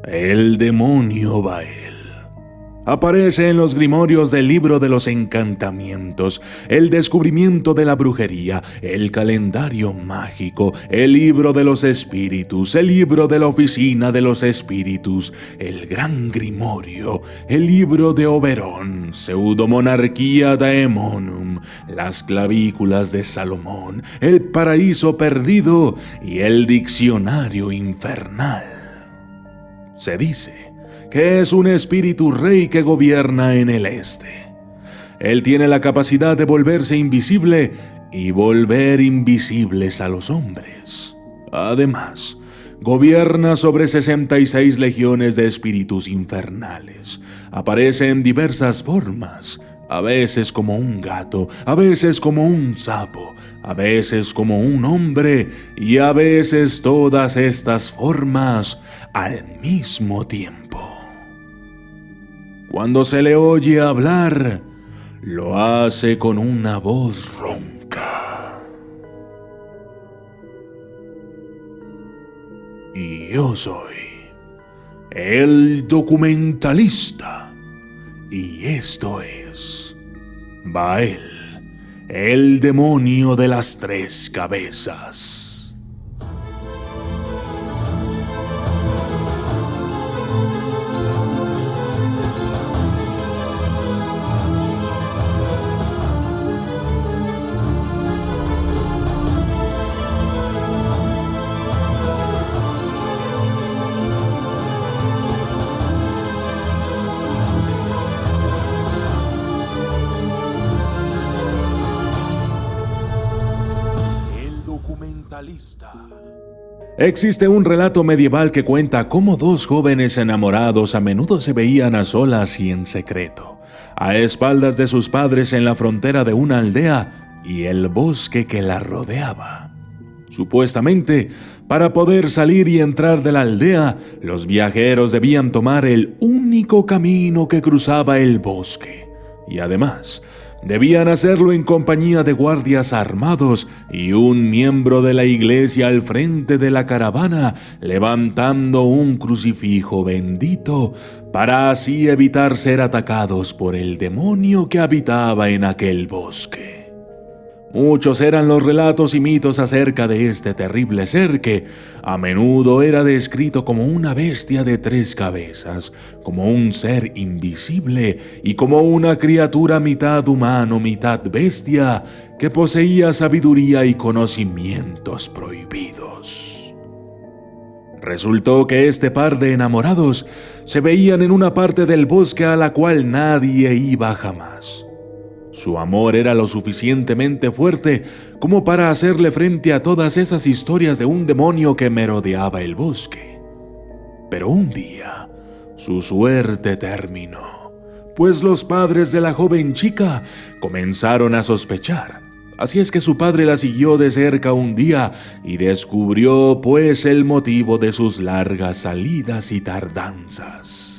El demonio Bael. Aparece en los grimorios del libro de los encantamientos, el descubrimiento de la brujería, el calendario mágico, el libro de los espíritus, el libro de la oficina de los espíritus, el gran grimorio, el libro de Oberón, pseudomonarquía daemonum, las clavículas de Salomón, el paraíso perdido y el diccionario infernal. Se dice que es un espíritu rey que gobierna en el este. Él tiene la capacidad de volverse invisible y volver invisibles a los hombres. Además, gobierna sobre 66 legiones de espíritus infernales. Aparece en diversas formas, a veces como un gato, a veces como un sapo, a veces como un hombre y a veces todas estas formas al mismo tiempo. Cuando se le oye hablar, lo hace con una voz ronca. Y yo soy el documentalista. Y esto es Bael, el demonio de las 3 cabezas. Existe un relato medieval que cuenta cómo 2 jóvenes enamorados a menudo se veían a solas y en secreto, a espaldas de sus padres en la frontera de una aldea y el bosque que la rodeaba. Supuestamente, para poder salir y entrar de la aldea, los viajeros debían tomar el único camino que cruzaba el bosque, y además, debían hacerlo en compañía de guardias armados y un miembro de la iglesia al frente de la caravana, levantando un crucifijo bendito para así evitar ser atacados por el demonio que habitaba en aquel bosque. Muchos eran los relatos y mitos acerca de este terrible ser que a menudo era descrito como una bestia de 3 cabezas, como un ser invisible y como una criatura mitad humano, mitad bestia que poseía sabiduría y conocimientos prohibidos. Resultó que este par de enamorados se veían en una parte del bosque a la cual nadie iba jamás. Su amor era lo suficientemente fuerte como para hacerle frente a todas esas historias de un demonio que merodeaba el bosque. Pero un día, su suerte terminó, pues los padres de la joven chica comenzaron a sospechar. Así es que su padre la siguió de cerca un día y descubrió pues el motivo de sus largas salidas y tardanzas.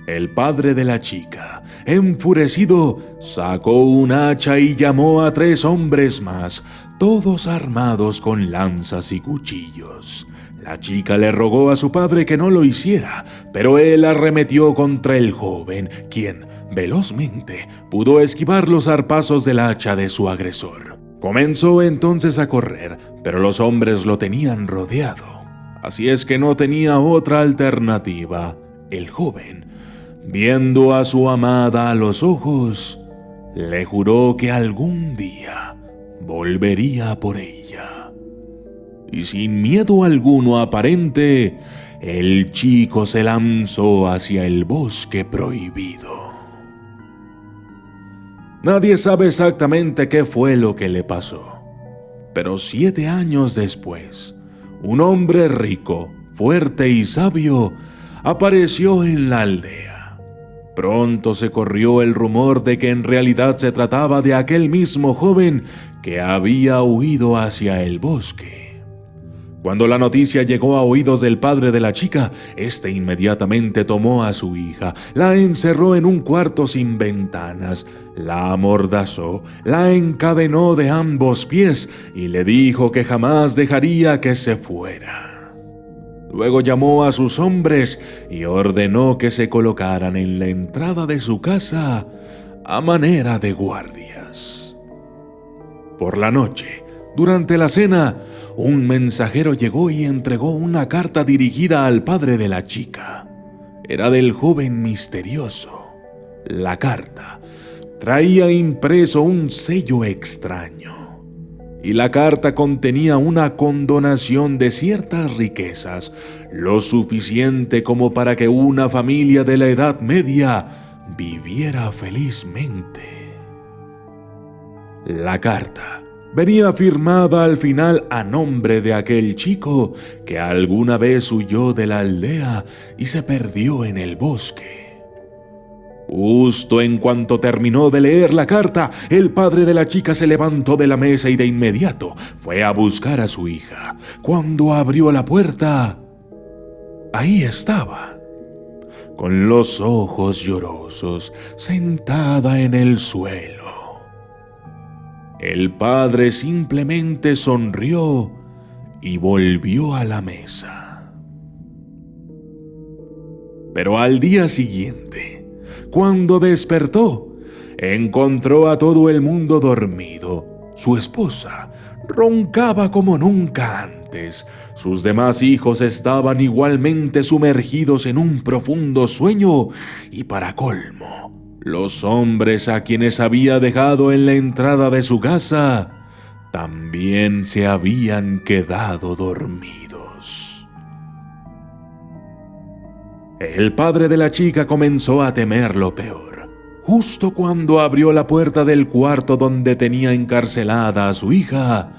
El padre de la chica, enfurecido, sacó un hacha y llamó a 3 hombres más, todos armados con lanzas y cuchillos. La chica le rogó a su padre que no lo hiciera, pero él arremetió contra el joven, quien, velozmente, pudo esquivar los zarpazos del hacha de su agresor. Comenzó entonces a correr, pero los hombres lo tenían rodeado. Así es que no tenía otra alternativa. El joven, viendo a su amada a los ojos, le juró que algún día volvería por ella. Y sin miedo alguno aparente, el chico se lanzó hacia el bosque prohibido. Nadie sabe exactamente qué fue lo que le pasó, pero 7 años después, un hombre rico, fuerte y sabio apareció en la aldea. Pronto se corrió el rumor de que en realidad se trataba de aquel mismo joven que había huido hacia el bosque. Cuando la noticia llegó a oídos del padre de la chica, este inmediatamente tomó a su hija, la encerró en un cuarto sin ventanas, la amordazó, la encadenó de ambos pies y le dijo que jamás dejaría que se fuera. Luego llamó a sus hombres y ordenó que se colocaran en la entrada de su casa a manera de guardias. Por la noche, durante la cena, un mensajero llegó y entregó una carta dirigida al padre de la chica. Era del joven misterioso. La carta traía impreso un sello extraño, y la carta contenía una condonación de ciertas riquezas, lo suficiente como para que una familia de la Edad Media viviera felizmente. La carta venía firmada al final a nombre de aquel chico que alguna vez huyó de la aldea y se perdió en el bosque. Justo en cuanto terminó de leer la carta, el padre de la chica se levantó de la mesa y de inmediato fue a buscar a su hija. Cuando abrió la puerta, ahí estaba, con los ojos llorosos, sentada en el suelo. El padre simplemente sonrió y volvió a la mesa. Pero al día siguiente, cuando despertó, encontró a todo el mundo dormido. Su esposa roncaba como nunca antes. Sus demás hijos estaban igualmente sumergidos en un profundo sueño y, para colmo, los hombres a quienes había dejado en la entrada de su casa también se habían quedado dormidos. El padre de la chica comenzó a temer lo peor. Justo cuando abrió la puerta del cuarto donde tenía encarcelada a su hija,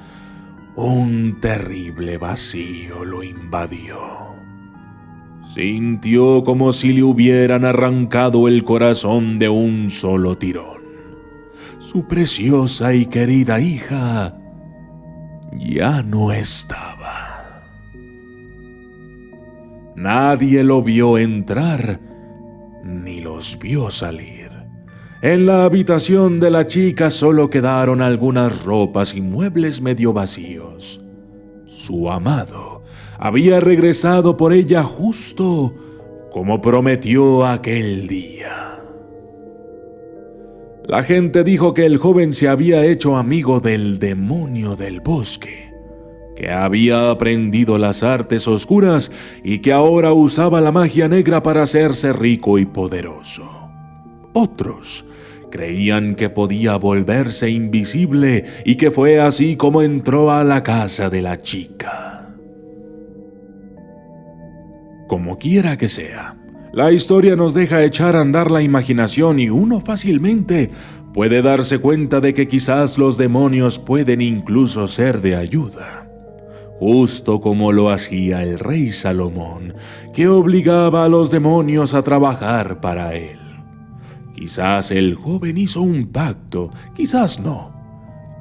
un terrible vacío lo invadió. Sintió como si le hubieran arrancado el corazón de un solo tirón. Su preciosa y querida hija ya no estaba. Nadie lo vio entrar, ni los vio salir. En la habitación de la chica solo quedaron algunas ropas y muebles medio vacíos. Su amado había regresado por ella justo como prometió aquel día. La gente dijo que el joven se había hecho amigo del demonio del bosque, que había aprendido las artes oscuras y que ahora usaba la magia negra para hacerse rico y poderoso. Otros creían que podía volverse invisible y que fue así como entró a la casa de la chica. Como quiera que sea, la historia nos deja echar a andar la imaginación y uno fácilmente puede darse cuenta de que quizás los demonios pueden incluso ser de ayuda. Justo como lo hacía el rey Salomón, que obligaba a los demonios a trabajar para él. Quizás el joven hizo un pacto, quizás no.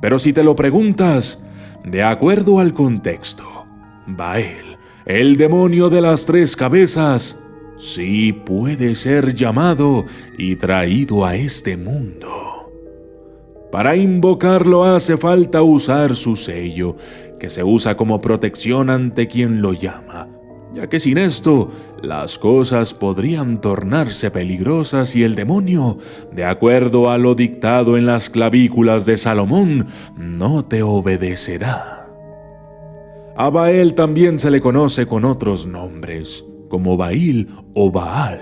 Pero si te lo preguntas, de acuerdo al contexto, Baal, el demonio de las 3 cabezas, sí puede ser llamado y traído a este mundo. Para invocarlo hace falta usar su sello, que se usa como protección ante quien lo llama, ya que sin esto, las cosas podrían tornarse peligrosas y el demonio, de acuerdo a lo dictado en las clavículas de Salomón, no te obedecerá. A Baal también se le conoce con otros nombres, como Baal o Baal.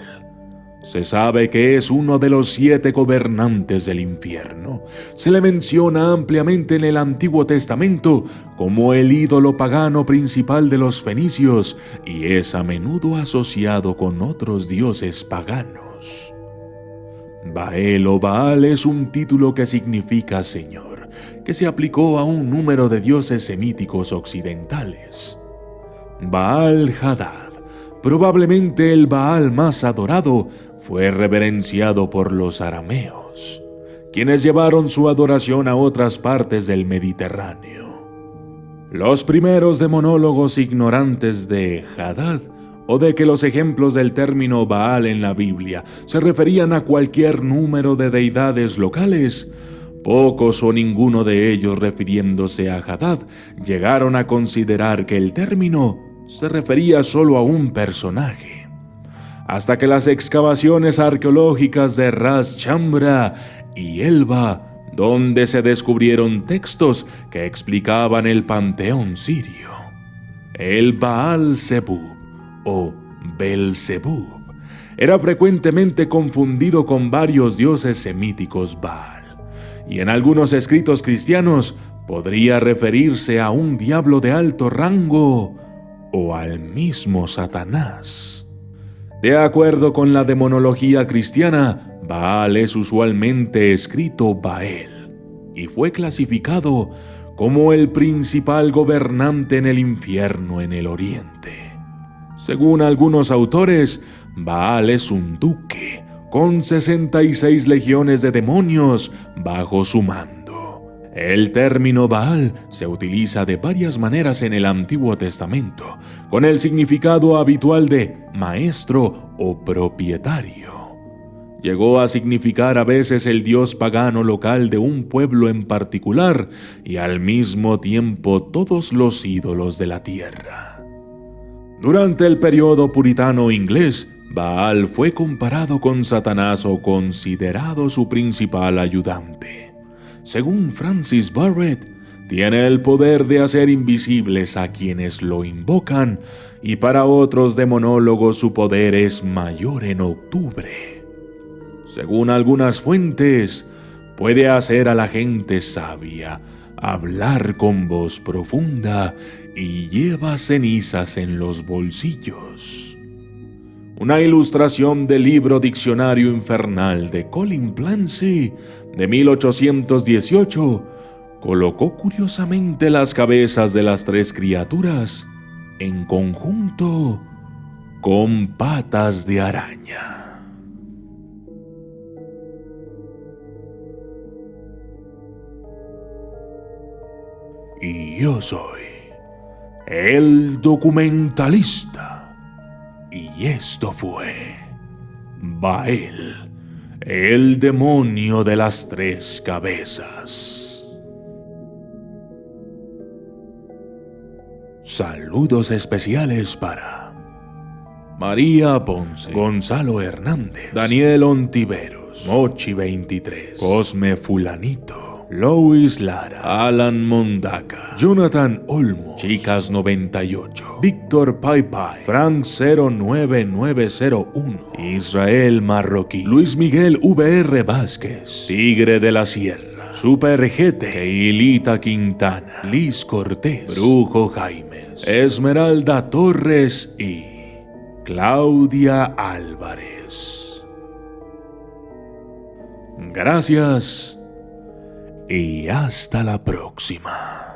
Se sabe que es uno de los 7 gobernantes del infierno. Se le menciona ampliamente en el Antiguo Testamento como el ídolo pagano principal de los fenicios y es a menudo asociado con otros dioses paganos. Baal o Baal es un título que significa Señor, que se aplicó a un número de dioses semíticos occidentales. Baal Hadad, probablemente el Baal más adorado, fue reverenciado por los arameos, quienes llevaron su adoración a otras partes del Mediterráneo. Los primeros demonólogos ignorantes de Hadad, o de que los ejemplos del término Baal en la Biblia se referían a cualquier número de deidades locales, pocos o ninguno de ellos refiriéndose a Hadad llegaron a considerar que el término se refería solo a un personaje, hasta que las excavaciones arqueológicas de Ras Chambra y Elba, donde se descubrieron textos que explicaban el panteón sirio. El Baal Zebub o Belzebub era frecuentemente confundido con varios dioses semíticos Baal, y en algunos escritos cristianos podría referirse a un diablo de alto rango o al mismo Satanás. De acuerdo con la demonología cristiana, Baal es usualmente escrito Bael y fue clasificado como el principal gobernante en el infierno en el oriente. Según algunos autores, Baal es un duque con 66 legiones de demonios bajo su mando. El término Baal se utiliza de varias maneras en el Antiguo Testamento, con el significado habitual de maestro o propietario. Llegó a significar a veces el dios pagano local de un pueblo en particular y al mismo tiempo todos los ídolos de la tierra. Durante el periodo puritano inglés, Baal fue comparado con Satanás o considerado su principal ayudante. Según Francis Barrett, tiene el poder de hacer invisibles a quienes lo invocan, y para otros demonólogos su poder es mayor en octubre. Según algunas fuentes, puede hacer a la gente sabia hablar con voz profunda y lleva cenizas en los bolsillos. Una ilustración del libro Diccionario Infernal de Colin Clancy de 1818 colocó curiosamente las cabezas de las tres criaturas en conjunto con patas de araña. Y yo soy el documentalista. Y esto fue Baal, el demonio de las tres cabezas. Saludos especiales para María Ponce, Gonzalo Hernández, Daniel Ontiveros, Mochi 23, Cosme Fulanito, Lois Lara, Alan Mondaca, Jonathan Olmo, Chicas 98, Víctor Pai Pai, Frank 09901, Israel Marroquí, Luis Miguel VR Vázquez, Tigre de la Sierra, Super GT, Hilita Quintana, Liz Cortés, Brujo Jaimes, Esmeralda Torres y Claudia Álvarez. Gracias y hasta la próxima.